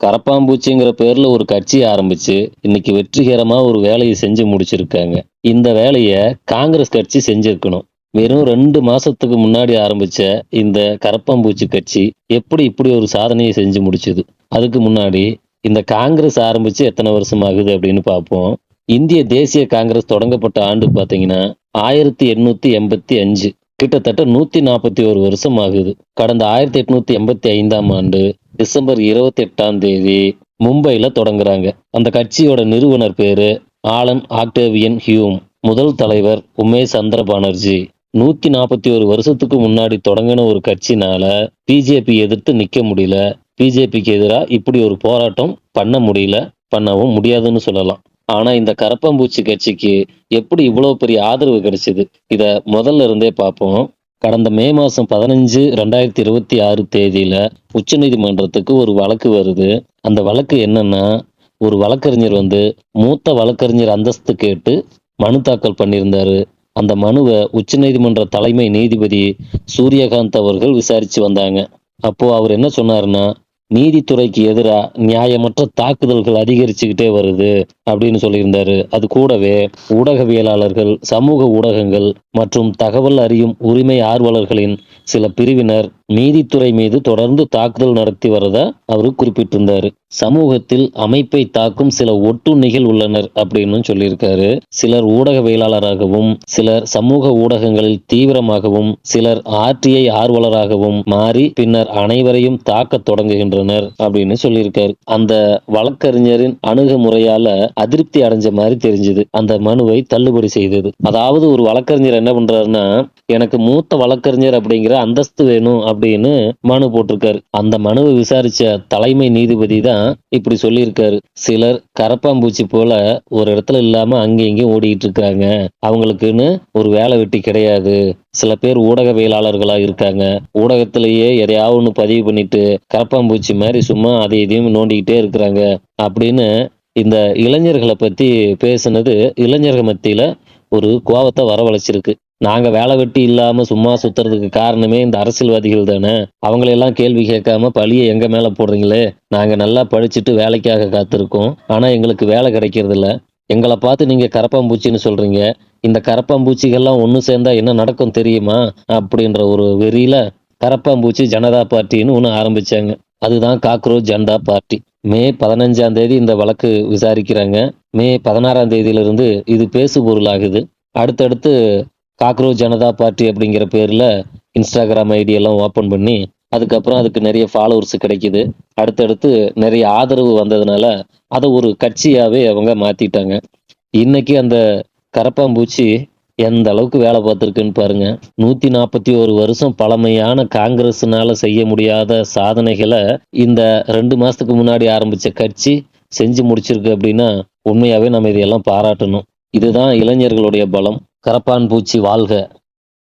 கரப்பான்பூச்சிங்கிற பேர்ல ஒரு கட்சி ஆரம்பிச்சு, இன்னைக்கு வெற்றிகரமா ஒரு வேலைய செஞ்சு முடிச்சிருக்காங்க. இந்த வேலைய காங்கிரஸ் கட்சி செஞ்சிருக்கணும். வெறும் 2 மாசத்துக்கு முன்னாடி ஆரம்பிச்ச இந்த கரப்பான்பூச்சி கட்சி, எப்படி இப்படி ஒரு சாதனைய செஞ்சு முடிச்சது? அதுக்கு முன்னாடி இந்த காங்கிரஸ் ஆரம்பிச்சு எத்தன வருஷம் ஆகுது அப்படின்னு பார்ப்போம். இந்திய தேசிய காங்கிரஸ் தொடங்கப்பட்ட ஆண்டு பார்த்தீங்கன்னா, 1885. கிட்டத்தட்ட 141 வருஷம் ஆகுது. கடந்த 1885ஆம் ஆண்டு டிசம்பர் 28ஆம் தேதி மும்பைல தொடங்குறாங்க. அந்த கட்சியோட நிறுவனர் பேரு ஆலன் ஆக்டேவியன் ஹியூம். முதல் தலைவர் உமேஷ் சந்திர பானர்ஜி. 141 வருஷத்துக்கு முன்னாடி தொடங்கின ஒரு கட்சினால பிஜேபி எதிர்த்து நிக்க முடியல. பிஜேபிக்கு எதிரா இப்படி ஒரு போராட்டம் பண்ண முடியல. பண்ணவும் முடியாதுன்னு சொல்லலாம். ஆனா இந்த கரப்பான்பூச்சி கட்சிக்கு எப்படி இவ்வளவு பெரிய ஆதரவு கிடைச்சது? இத முதல்ல இருந்தே பார்ப்போம். கடந்த மே மாசம் 15, 2026 தேதியில உச்சநீதிமன்றத்துக்கு ஒரு வழக்கு வருது. அந்த வழக்கு என்னன்னா, ஒரு வழக்கறிஞர் மூத்த வழக்கறிஞர் அந்தஸ்து கேட்டு மனு தாக்கல் பண்ணியிருந்தாரு. அந்த மனுவ உச்சநீதிமன்ற தலைமை நீதிபதி சூரியகாந்த் அவர்கள் விசாரிச்சு வந்தாங்க. அப்போ அவர் என்ன சொன்னாருன்னா, நீதித்துறைக்கு எதிரா நியாயமற்ற தாக்குதல்கள் அதிகரிச்சுக்கிட்டே வருது அப்படின்னு சொல்லியிருந்தாரு. அது கூடவே ஊடகவியலாளர்கள், சமூக ஊடகங்கள் மற்றும் தகவல் அறியும் உரிமை ஆர்வலர்களின் சில பிரிவினர் நீதித்துறை மீது தொடர்ந்து தாக்குதல் நடத்தி வரதா அவரு குறிப்பிட்டிருந்தாரு. சமூகத்தில் அமைப்பை தாக்கும் சில ஒட்டுண்ணிகள் உள்ளனர் அப்படின்னு சொல்லியிருக்காரு. சிலர் ஊடகவியலாளராகவும், சிலர் சமூக ஊடகங்களில் தீவிரமாகவும், சிலர் ஆர்டிஐ ஆர்வலராகவும் மாறி பின்னர் அனைவரையும் தாக்க தொடங்குகின்றனர் அப்படின்னு சொல்லியிருக்காரு. அந்த வழக்கறிஞரின் அணுகுமுறையால அதிருப்தி அடைஞ்ச மாதிரி தெரிஞ்சது. அந்த மனுவை தள்ளுபடி செய்தது. அதாவது ஒரு வழக்கறிஞர் என்ன பண்றாருன்னா, எனக்கு மூத்த வழக்கறிஞர் அப்படிங்கிற அந்தஸ்து வேணும் அப்படின்னு மனு போட்டிருக்காரு. அந்த மனுவை விசாரிச்ச தலைமை நீதிபதி தான் இப்படி சொல்லியிருக்காரு. சிலர் கரப்பான்பூச்சி போல ஒரு இடத்துல இல்லாம அங்கேயும் இங்கேயும் ஓடிட்டு இருக்காங்க. அவங்களுக்குன்னு ஒரு வேலை வெட்டி கிடையாது. சில பேர் ஊடகவியலாளர்களா இருக்காங்க. ஊடகத்திலேயே எதையாவது ஒண்ணு பதிவு பண்ணிட்டு கரப்பான்பூச்சி மாதிரி சும்மா அதை இதையும் நோண்டிக்கிட்டே இருக்கிறாங்க அப்படின்னு இந்த இளைஞர்களை பத்தி பேசுனது இளைஞர்கள் மத்தியில ஒரு கோவத்தை வரவழைச்சிருக்கு. நாங்க வேலை வெட்டி இல்லாம சும்மா சுத்துறதுக்கு காரணமே இந்த அரசியல்வாதிகள் தானே. அவங்களையெல்லாம் கேள்வி கேட்காம பழிய எங்க மேல போடுறீங்களே. நாங்க நல்லா படிச்சுட்டு வேலைக்காக காத்திருக்கோம். ஆனா எங்களுக்கு வேலை கிடைக்கிறது இல்ல. எங்களை பார்த்து நீங்க கரப்பான்பூச்சின்னு சொல்றீங்க. இந்த கரப்பான்பூச்சிகள்லாம் ஒண்ணு சேர்ந்தா என்ன நடக்கும் தெரியுமா? அப்படின்ற ஒரு வெறியில கரப்பான்பூச்சி ஜனதா பார்ட்டின்னு ஒண்ணு ஆரம்பிச்சாங்க. அதுதான் காக்ரோச் ஜனதா பார்ட்டி. மே 15ஆம் தேதி இந்த வழக்கு விசாரிக்கிறாங்க. மே 16ஆம் தேதியிலிருந்து இது பேசு பொருளாகுது. அடுத்தடுத்து காக்ரோச் ஜனதா பார்ட்டி அப்படிங்கிற பேர்ல இன்ஸ்டாகிராம் ஐடி எல்லாம் ஓபன் பண்ணி, அதுக்கப்புறம் அதுக்கு நிறைய ஃபாலோவர்ஸ் கிடைக்குது. அடுத்தடுத்து நிறைய ஆதரவு வந்ததுனால அதை ஒரு கட்சியாவே அவங்க மாத்திட்டாங்க. இன்னைக்கு அந்த கரப்பான்பூச்சி எந்த அளவுக்கு வேலை பார்த்துருக்குன்னு பாருங்க. 141 வருஷம் பழமையான காங்கிரஸ்னால செய்ய முடியாத சாதனைகளை இந்த 2 மாசத்துக்கு முன்னாடி ஆரம்பிச்ச கட்சி செஞ்சு முடிச்சிருக்கு அப்படின்னா உண்மையாவே நம்ம இதையெல்லாம் பாராட்டணும். இதுதான் இளைஞர்களுடைய பலம். கரப்பான்பூச்சி வாழ்க!